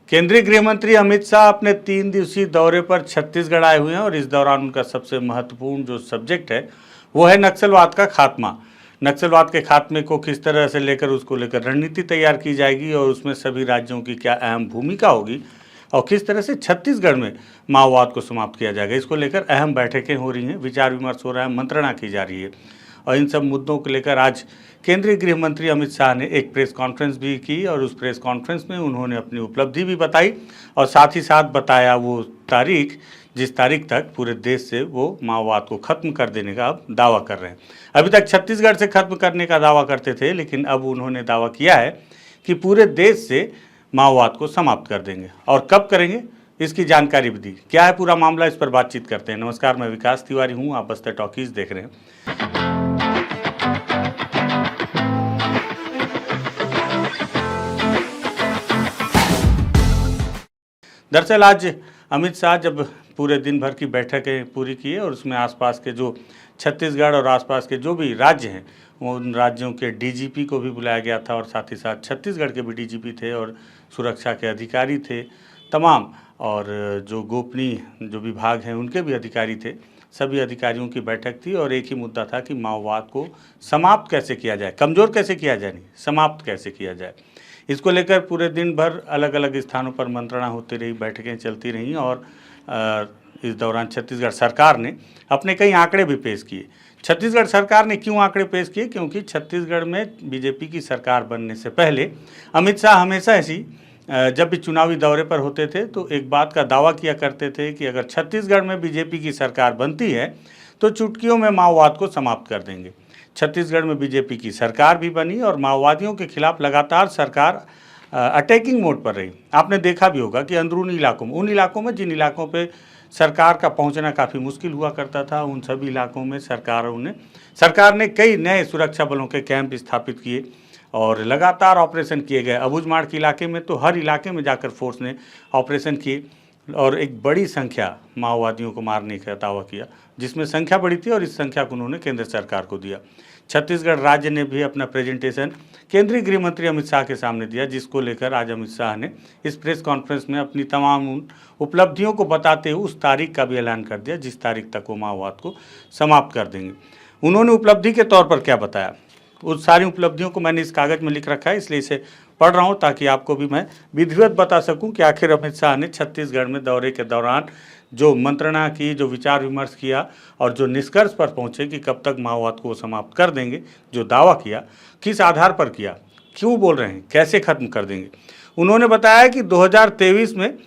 केंद्रीय गृह मंत्री अमित शाह अपने 3 दिवसीय दौरे पर छत्तीसगढ़ आए हुए हैं और इस दौरान उनका सबसे महत्वपूर्ण जो सब्जेक्ट है वो है नक्सलवाद का खात्मा। नक्सलवाद के खात्मे को किस तरह से लेकर उसको लेकर रणनीति तैयार की जाएगी और उसमें सभी राज्यों की क्या अहम भूमिका होगी और किस तरह से छत्तीसगढ़ में माओवाद को समाप्त किया जाएगा, इसको लेकर अहम बैठकें हो रही हैं, विचार विमर्श हो रहा है, मंत्रणा की जा रही है। और इन सब मुद्दों को लेकर आज केंद्रीय गृह मंत्री अमित शाह ने एक प्रेस कॉन्फ्रेंस भी की और उस प्रेस कॉन्फ्रेंस में उन्होंने अपनी उपलब्धि भी बताई और साथ ही साथ बताया वो तारीख जिस तारीख तक पूरे देश से वो माओवाद को खत्म कर देने का अब दावा कर रहे हैं। अभी तक छत्तीसगढ़ से खत्म करने का दावा करते थे, लेकिन अब उन्होंने दावा किया है कि पूरे देश से माओवाद को समाप्त कर देंगे। और कब करेंगे इसकी जानकारी भी दी। क्या है पूरा मामला, इस पर बातचीत करते हैं। नमस्कार, मैं विकास तिवारी हूँ, आप बस्तर टॉकीज देख रहे हैं। दरअसल आज अमित शाह जब पूरे दिन भर की बैठकें पूरी की और उसमें आसपास के जो छत्तीसगढ़ और आसपास के जो भी राज्य हैं उन राज्यों के डीजीपी को भी बुलाया गया था और साथ ही साथ छत्तीसगढ़ के भी डीजीपी थे और सुरक्षा के अधिकारी थे तमाम, और जो गोपनीय जो विभाग हैं उनके भी अधिकारी थे। सभी अधिकारियों की बैठक थी और एक ही मुद्दा था कि माओवाद को समाप्त कैसे किया जाए, कमज़ोर कैसे किया जाए, नहीं समाप्त कैसे किया जाए। इसको लेकर पूरे दिन भर अलग अलग स्थानों पर मंत्रणा होती रही, बैठकें चलती रहीं और इस दौरान छत्तीसगढ़ सरकार ने अपने कई आंकड़े भी पेश किए। छत्तीसगढ़ सरकार ने क्यों आंकड़े पेश किए? क्योंकि छत्तीसगढ़ में बीजेपी की सरकार बनने से पहले अमित शाह हमेशा ऐसी जब भी चुनावी दौरे पर होते थे तो एक बात का दावा किया करते थे कि अगर छत्तीसगढ़ में बीजेपी की सरकार बनती है तो चुटकियों में माओवाद को समाप्त कर देंगे। छत्तीसगढ़ में बीजेपी की सरकार भी बनी और माओवादियों के खिलाफ लगातार सरकार अटैकिंग मोड पर रही। आपने देखा भी होगा कि अंदरूनी इलाकों में, उन इलाकों में जिन इलाकों पे सरकार का पहुंचना काफ़ी मुश्किल हुआ करता था, उन सभी इलाकों में सरकार ने कई नए सुरक्षा बलों के कैंप स्थापित किए और लगातार ऑपरेशन किए गए। अबूझमाड़ के इलाके में तो हर इलाके में जाकर फोर्स ने ऑपरेशन किए और एक बड़ी संख्या माओवादियों को मारने का दावा किया, जिसमें संख्या बड़ी थी और इस संख्या को उन्होंने केंद्र सरकार को दिया। छत्तीसगढ़ राज्य ने भी अपना प्रेजेंटेशन केंद्रीय गृह मंत्री अमित शाह के सामने दिया, जिसको लेकर आज अमित शाह ने इस प्रेस कॉन्फ्रेंस में अपनी तमाम उपलब्धियों को बताते हुए उस तारीख का भी ऐलान कर दिया जिस तारीख तक वो माओवाद को समाप्त कर देंगे। उन्होंने उपलब्धि के तौर पर क्या बताया, उस सारी उपलब्धियों को मैंने इस कागज़ में लिख रखा है, इसलिए इसे पढ़ रहा हूँ ताकि आपको भी मैं विधिवत बता सकूं कि आखिर अमित शाह ने छत्तीसगढ़ में दौरे के दौरान जो मंत्रणा की, जो विचार विमर्श किया और जो निष्कर्ष पर पहुँचे कि कब तक माओवाद को समाप्त कर देंगे, जो दावा किया, किस आधार पर किया, क्यों बोल रहे हैं, कैसे ख़त्म कर देंगे। उन्होंने बताया कि 2023 में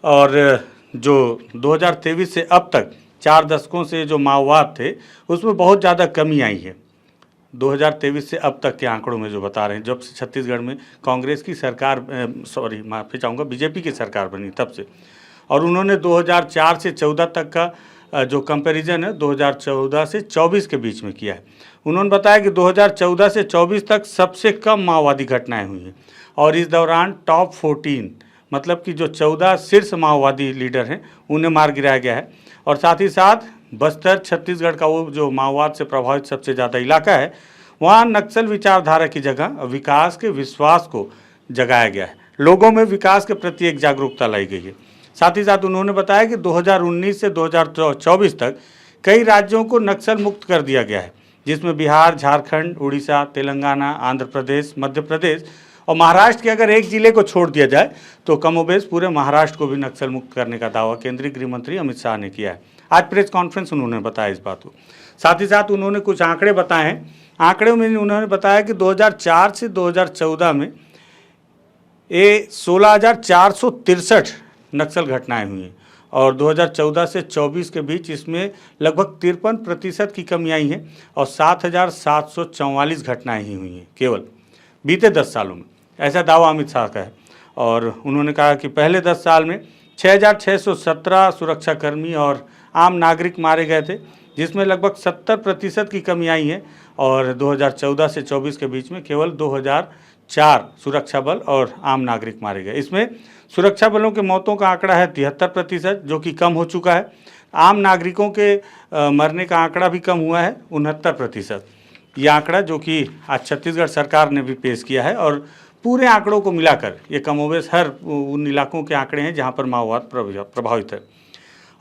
और जो 2023 से अब तक 4 दशकों से जो माओवाद थे उसमें बहुत ज़्यादा कमी आई है। 2023 से अब तक के आंकड़ों में जो बता रहे हैं, जब से छत्तीसगढ़ में कांग्रेस की सरकार माफ़ी चाहूँगा बीजेपी की सरकार बनी तब से, और उन्होंने 2004 से 14 तक का जो कंपैरिजन है 2014 से 24 के बीच में किया है। उन्होंने बताया कि 2014 से 24 तक सबसे कम माओवादी घटनाएं हुई हैं और इस दौरान टॉप 14 मतलब कि जो 14 शीर्ष माओवादी लीडर हैं उन्हें मार गिराया गया है। और साथ ही साथ बस्तर छत्तीसगढ़ का वो जो माओवाद से प्रभावित सबसे ज़्यादा इलाका है, वहाँ नक्सल विचारधारा की जगह विकास के विश्वास को जगाया गया है, लोगों में विकास के प्रति एक जागरूकता लाई गई है। साथ ही साथ उन्होंने बताया कि 2019 से 2024 तक कई राज्यों को नक्सल मुक्त कर दिया गया है, जिसमें बिहार, झारखंड, उड़ीसा, तेलंगाना, आंध्र प्रदेश, मध्य प्रदेश और महाराष्ट्र के अगर एक जिले को छोड़ दिया जाए तो कमोबेश पूरे महाराष्ट्र को भी नक्सल मुक्त करने का दावा केंद्रीय गृह मंत्री अमित शाह ने किया है। आज प्रेस कॉन्फ्रेंस उन्होंने बताया इस बात को। साथ ही साथ उन्होंने कुछ आंकड़े बताए हैं। आंकड़ों में उन्होंने बताया कि 2004 से 2014 में 16,463 नक्सल घटनाएं हुई हैं और 2014 से 24 के बीच इसमें लगभग 53% की कमी आई है और 7,744 घटनाएं ही हुई हैं केवल बीते 10 सालों में, ऐसा दावा अमित शाह का है। और उन्होंने कहा कि पहले 10 साल में 6,617 सुरक्षाकर्मी और आम नागरिक मारे गए थे, जिसमें लगभग 70% की कमी आई है और 2014 से 24 के बीच में केवल 2004 सुरक्षा बल और आम नागरिक मारे गए। इसमें सुरक्षा बलों के मौतों का आंकड़ा है 73%, जो कि कम हो चुका है। आम नागरिकों के मरने का आंकड़ा भी कम हुआ है 69%। ये आंकड़ा जो कि आज छत्तीसगढ़ सरकार ने भी पेश किया है और पूरे आंकड़ों को मिलाकर ये कमोबेश हर उन इलाकों के आंकड़े हैं जहां पर माओवाद प्रभावित है।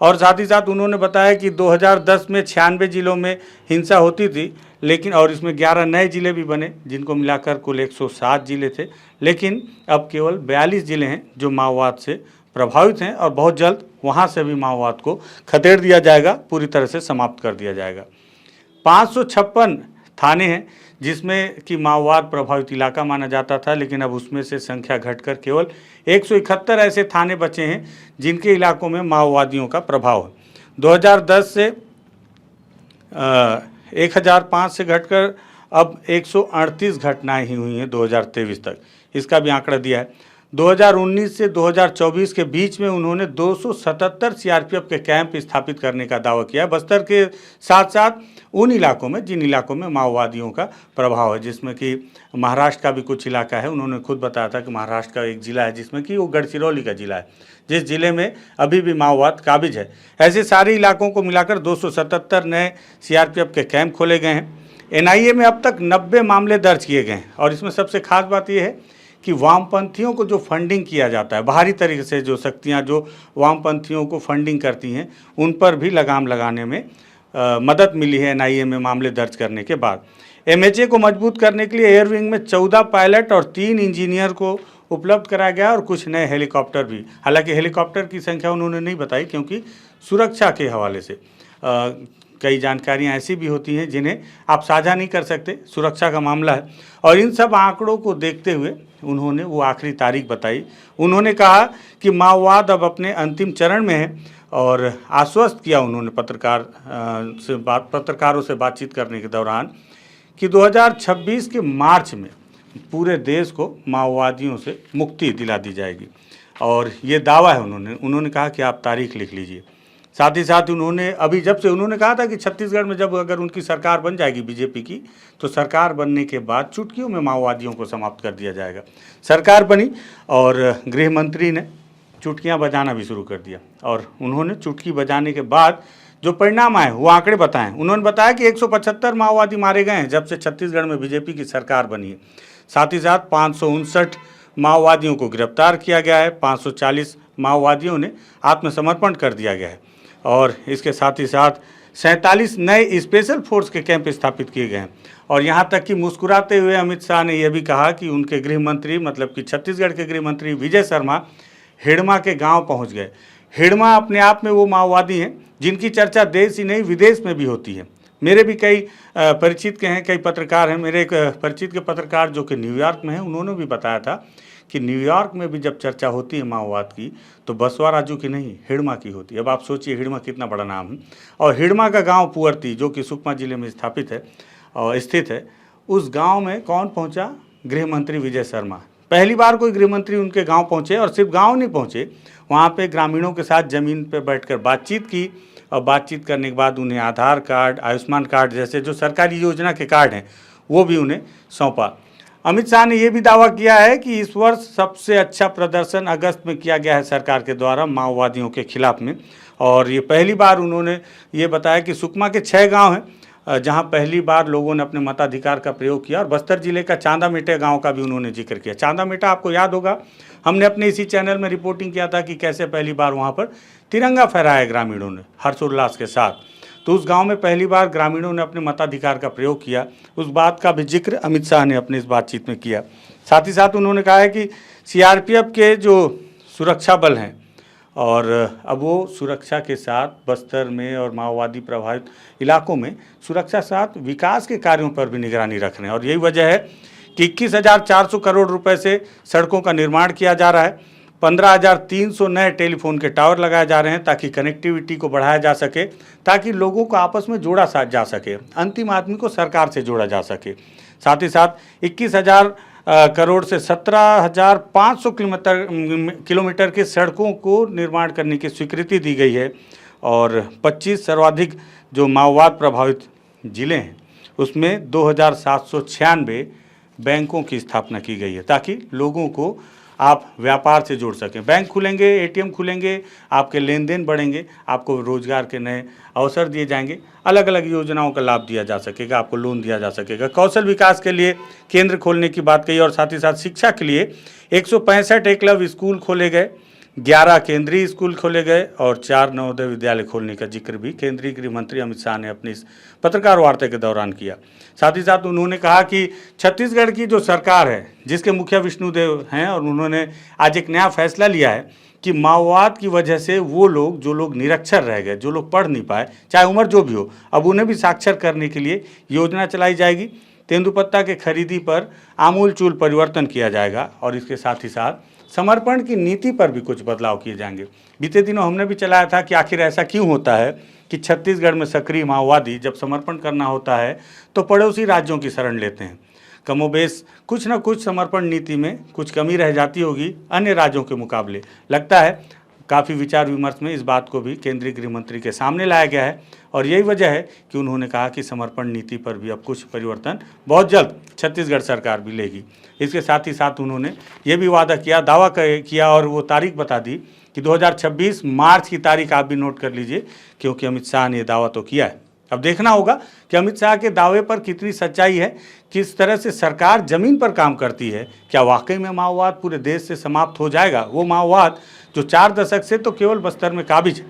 और साथ ही साथ उन्होंने बताया कि 2010 में 96 जिलों में हिंसा होती थी, लेकिन और इसमें 11 नए जिले भी बने, जिनको मिलाकर कुल 107 जिले थे, लेकिन अब केवल 42 जिले हैं जो माओवाद से प्रभावित हैं और बहुत जल्द वहां से भी माओवाद को खदेड़ दिया जाएगा, पूरी तरह से समाप्त कर दिया जाएगा। 556 थाने हैं जिसमें कि माओवाद प्रभावित इलाका माना जाता था, लेकिन अब उसमें से संख्या घटकर केवल 171 ऐसे थाने बचे हैं जिनके इलाकों में माओवादियों का प्रभाव है। 2010 से 1005 से घटकर अब 138 घटनाएं ही हुई हैं 2023 तक, इसका भी आंकड़ा दिया है। 2019 से 2024 के बीच में उन्होंने 277 सीआरपीएफ के कैंप स्थापित करने का दावा किया, बस्तर के साथ साथ उन इलाकों में जिन इलाकों में माओवादियों का प्रभाव है, जिसमें कि महाराष्ट्र का भी कुछ इलाका है। उन्होंने खुद बताया था कि महाराष्ट्र का एक ज़िला है जिसमें कि वो गढ़चिरौली का ज़िला है, जिस ज़िले में अभी भी माओवाद काबिज है। ऐसे सारे इलाकों को मिलाकर 277 नए सीआरपीएफ के कैंप खोले गए हैं। एनआईए में अब तक 90 मामले दर्ज किए गए हैं और इसमें सबसे खास बात यह है कि वामपंथियों को जो फंडिंग किया जाता है, बाहरी तरीके से जो शक्तियां जो वामपंथियों को फंडिंग करती हैं, उन पर भी लगाम लगाने में मदद मिली है एनआईए में मामले दर्ज करने के बाद। एमएचए को मजबूत करने के लिए एयर विंग में 14 पायलट और 3 इंजीनियर को उपलब्ध कराया गया और कुछ नए हेलीकॉप्टर भी। हालांकि हेलीकॉप्टर की संख्या उन्होंने नहीं बताई, क्योंकि सुरक्षा के हवाले से कई जानकारियां ऐसी भी होती हैं जिन्हें आप साझा नहीं कर सकते, सुरक्षा का मामला है। और इन सब आंकड़ों को देखते हुए उन्होंने वो आखिरी तारीख बताई। उन्होंने कहा कि माओवाद अब अपने अंतिम चरण में है और आश्वस्त किया उन्होंने पत्रकारों से बातचीत करने के दौरान कि 2026 के मार्च में पूरे देश को माओवादियों से मुक्ति दिला दी जाएगी, और ये दावा है उन्होंने कहा कि आप तारीख लिख लीजिए। साथ ही साथ उन्होंने जब से उन्होंने कहा था कि छत्तीसगढ़ में जब अगर उनकी सरकार बन जाएगी बीजेपी की, तो सरकार बनने के बाद चुटकियों में माओवादियों को समाप्त कर दिया जाएगा। सरकार बनी और गृह मंत्री ने चुटकियां बजाना भी शुरू कर दिया, और उन्होंने चुटकी बजाने के बाद जो परिणाम आए वो आंकड़े बताएं। उन्होंने बताया कि 175 माओवादी मारे गए हैं जब से छत्तीसगढ़ में बीजेपी की सरकार बनी है। साथ ही साथ 559 माओवादियों को गिरफ्तार किया गया है, 540 माओवादियों ने आत्मसमर्पण कर दिया गया है, और इसके साथ ही साथ 47 नए स्पेशल फोर्स के कैंप स्थापित किए गए हैं। और यहाँ तक कि मुस्कुराते हुए अमित शाह ने यह भी कहा कि उनके गृह मंत्री, मतलब कि छत्तीसगढ़ के गृह मंत्री विजय शर्मा हिड़मा के गांव पहुंच गए। हिड़मा अपने आप में वो माओवादी हैं जिनकी चर्चा देश ही नहीं विदेश में भी होती है। मेरे भी कई परिचित के हैं, कई पत्रकार हैं। मेरे एक परिचित के पत्रकार जो कि न्यूयॉर्क में हैं, उन्होंने भी बताया था कि न्यूयॉर्क में भी जब चर्चा होती है माओवाद की तो बसवा राजू की नहीं, हिड़मा की होती है। अब आप सोचिए हिड़मा कितना बड़ा नाम है। और हिड़मा का गांव पुअर्ती, जो कि सुकमा जिले में स्थापित है और स्थित है, उस गांव में कौन पहुंचा? गृह मंत्री विजय शर्मा। पहली बार कोई गृह मंत्री उनके गांव पहुंचे, और सिर्फ गांव नहीं पहुंचे, वहां पे ग्रामीणों के साथ ज़मीन पर बैठकर बातचीत की, और बातचीत करने के बाद उन्हें आधार कार्ड, आयुष्मान कार्ड जैसे जो सरकारी योजना के कार्ड हैं वो भी उन्हें सौंपा। अमित शाह ने यह भी दावा किया है कि इस वर्ष सबसे अच्छा प्रदर्शन अगस्त में किया गया है सरकार के द्वारा माओवादियों के खिलाफ में। और ये पहली बार उन्होंने ये बताया कि सुकमा के 6 गांव हैं जहां पहली बार लोगों ने अपने मताधिकार का प्रयोग किया, और बस्तर जिले का चांदामेटा गांव का भी उन्होंने जिक्र किया। चांदामेटा आपको याद होगा, हमने अपने इसी चैनल में रिपोर्टिंग किया था कि कैसे पहली बार वहां पर तिरंगा फहराया ग्रामीणों ने हर्षोल्लास के साथ। तो उस गांव में पहली बार ग्रामीणों ने अपने मताधिकार का प्रयोग किया, उस बात का भी जिक्र अमित शाह ने अपनी इस बातचीत में किया। साथ ही साथ उन्होंने कहा है कि सीआरपीएफ के जो सुरक्षा बल हैं, और अब वो सुरक्षा के साथ बस्तर में और माओवादी प्रभावित इलाकों में सुरक्षा साथ विकास के कार्यों पर भी निगरानी रख रहे हैं। और यही वजह है कि 21,400 करोड़ रुपए से सड़कों का निर्माण किया जा रहा है। 15,300 नए टेलीफोन के टावर लगाए जा रहे हैं ताकि कनेक्टिविटी को बढ़ाया जा सके, ताकि लोगों को आपस में जोड़ा जा सके, अंतिम आदमी को सरकार से जोड़ा जा सके। साथ ही साथ 21,000 करोड़ से 17,500 किलोमीटर के सड़कों को निर्माण करने की स्वीकृति दी गई है। और 25 सर्वाधिक जो माओवाद प्रभावित जिले हैं उसमें 2,796 बैंकों की स्थापना की गई है, ताकि लोगों को आप व्यापार से जोड़ सकें। बैंक खुलेंगे, एटीएम खुलेंगे, आपके लेन देन बढ़ेंगे, आपको रोजगार के नए अवसर दिए जाएंगे, अलग अलग योजनाओं का लाभ दिया जा सकेगा, आपको लोन दिया जा सकेगा। कौशल विकास के लिए केंद्र खोलने की बात कही और साथ ही साथ शिक्षा के लिए 165 एकलव्य स्कूल खोले गए, 11 केंद्रीय स्कूल खोले गए और 4 नवोदय विद्यालय खोलने का जिक्र भी केंद्रीय गृह मंत्री अमित शाह ने अपनी इस पत्रकार वार्ता के दौरान किया। साथ ही साथ उन्होंने कहा कि छत्तीसगढ़ की जो सरकार है, जिसके मुखिया विष्णुदेव हैं, और उन्होंने आज एक नया फैसला लिया है कि माओवाद की वजह से वो लोग जो लोग निरक्षर रह गए, जो लोग पढ़ नहीं पाए, चाहे उम्र जो भी हो, अब उन्हें भी साक्षर करने के लिए योजना चलाई जाएगी। तेंदुपत्ता के खरीदी पर आमूलचूल परिवर्तन किया जाएगा और इसके साथ ही साथ समर्पण की नीति पर भी कुछ बदलाव किए जाएंगे। बीते दिनों हमने भी चलाया था कि आखिर ऐसा क्यों होता है कि छत्तीसगढ़ में सक्रिय माओवादी जब समर्पण करना होता है तो पड़ोसी राज्यों की शरण लेते हैं। कमोबेश कुछ न कुछ समर्पण नीति में कुछ कमी रह जाती होगी अन्य राज्यों के मुकाबले। लगता है काफ़ी विचार विमर्श में इस बात को भी केंद्रीय गृह मंत्री के सामने लाया गया है और यही वजह है कि उन्होंने कहा कि समर्पण नीति पर भी अब कुछ परिवर्तन बहुत जल्द छत्तीसगढ़ सरकार भी लेगी। इसके साथ ही साथ उन्होंने ये भी वादा किया, दावा किया और वो तारीख बता दी कि 2026 मार्च की तारीख आप भी नोट कर लीजिए, क्योंकि अमित शाह ने दावा तो किया है। अब देखना होगा कि अमित शाह के दावे पर कितनी सच्चाई है, किस तरह से सरकार जमीन पर काम करती है। क्या वाकई में माओवाद पूरे देश से समाप्त हो जाएगा? वो माओवाद जो 4 दशक से तो केवल बस्तर में काबिज,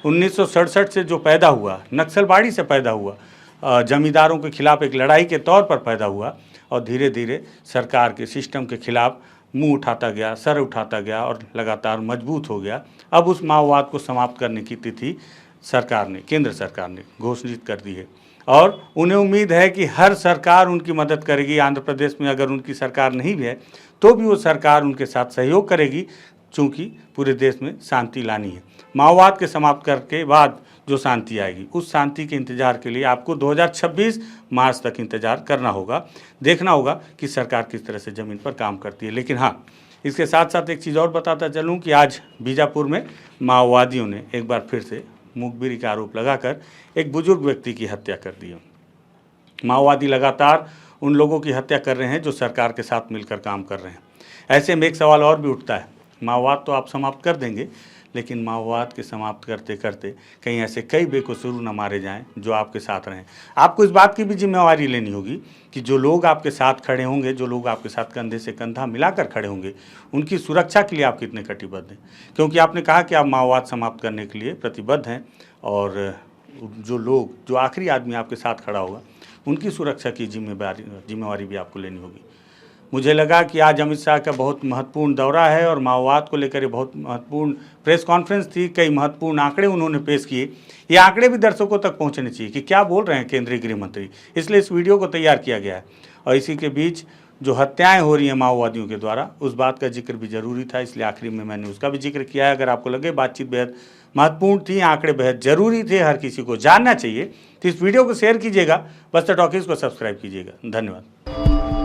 1967 से जो पैदा हुआ, नक्सलबाड़ी से पैदा हुआ, जमींदारों के खिलाफ एक लड़ाई के तौर पर पैदा हुआ और धीरे धीरे सरकार के सिस्टम के खिलाफ मुंह उठाता गया, सर उठाता गया और लगातार मजबूत हो गया। अब उस माओवाद को समाप्त करने की तिथि सरकार ने, केंद्र सरकार ने घोषित कर दी है और उन्हें उम्मीद है कि हर सरकार उनकी मदद करेगी। आंध्र प्रदेश में अगर उनकी सरकार नहीं भी है तो भी वो सरकार उनके साथ सहयोग करेगी, चूँकि पूरे देश में शांति लानी है। माओवाद के समाप्त करके बाद जो शांति आएगी, उस शांति के इंतजार के लिए आपको 2026 मार्च तक इंतजार करना होगा। देखना होगा कि सरकार किस तरह से ज़मीन पर काम करती है। लेकिन हाँ, इसके साथ साथ एक चीज़ और बताता चलूँ कि आज बीजापुर में माओवादियों ने एक बार फिर से मुखबिरी का आरोप लगाकर एक बुजुर्ग व्यक्ति की हत्या कर दी है। माओवादी लगातार उन लोगों की हत्या कर रहे हैं जो सरकार के साथ मिलकर काम कर रहे हैं। ऐसे में एक सवाल और भी उठता है, माओवाद तो आप समाप्त कर देंगे, लेकिन माओवाद के समाप्त करते करते कहीं ऐसे कई बेकसूर न मारे जाएं जो आपके साथ रहें। आपको इस बात की भी जिम्मेवारी लेनी होगी कि जो लोग आपके साथ खड़े होंगे, जो लोग आपके साथ कंधे से कंधा मिलाकर खड़े होंगे, उनकी सुरक्षा के लिए आप कितने कटिबद्ध हैं। क्योंकि आपने कहा कि आप माओवाद समाप्त करने के लिए प्रतिबद्ध हैं और जो आखिरी आदमी आपके साथ खड़ा होगा, उनकी सुरक्षा की जिम्मेवारी भी आपको लेनी होगी। मुझे लगा कि आज अमित शाह का बहुत महत्वपूर्ण दौरा है और माओवाद को लेकर ये बहुत महत्वपूर्ण प्रेस कॉन्फ्रेंस थी। कई महत्वपूर्ण आंकड़े उन्होंने पेश किए। ये आंकड़े भी दर्शकों तक पहुंचने चाहिए कि क्या बोल रहे हैं केंद्रीय गृह मंत्री, इसलिए इस वीडियो को तैयार किया गया है। और इसी के बीच जो हत्याएं हो रही हैं माओवादियों के द्वारा, उस बात का जिक्र भी जरूरी था, इसलिए आखिरी में मैंने उसका भी जिक्र किया है। अगर आपको लगे बातचीत बेहद महत्वपूर्ण थी, आंकड़े बेहद जरूरी थे, हर किसी को जानना चाहिए, तो इस वीडियो को शेयर कीजिएगा, बस्तर टॉकीज को सब्सक्राइब कीजिएगा। धन्यवाद।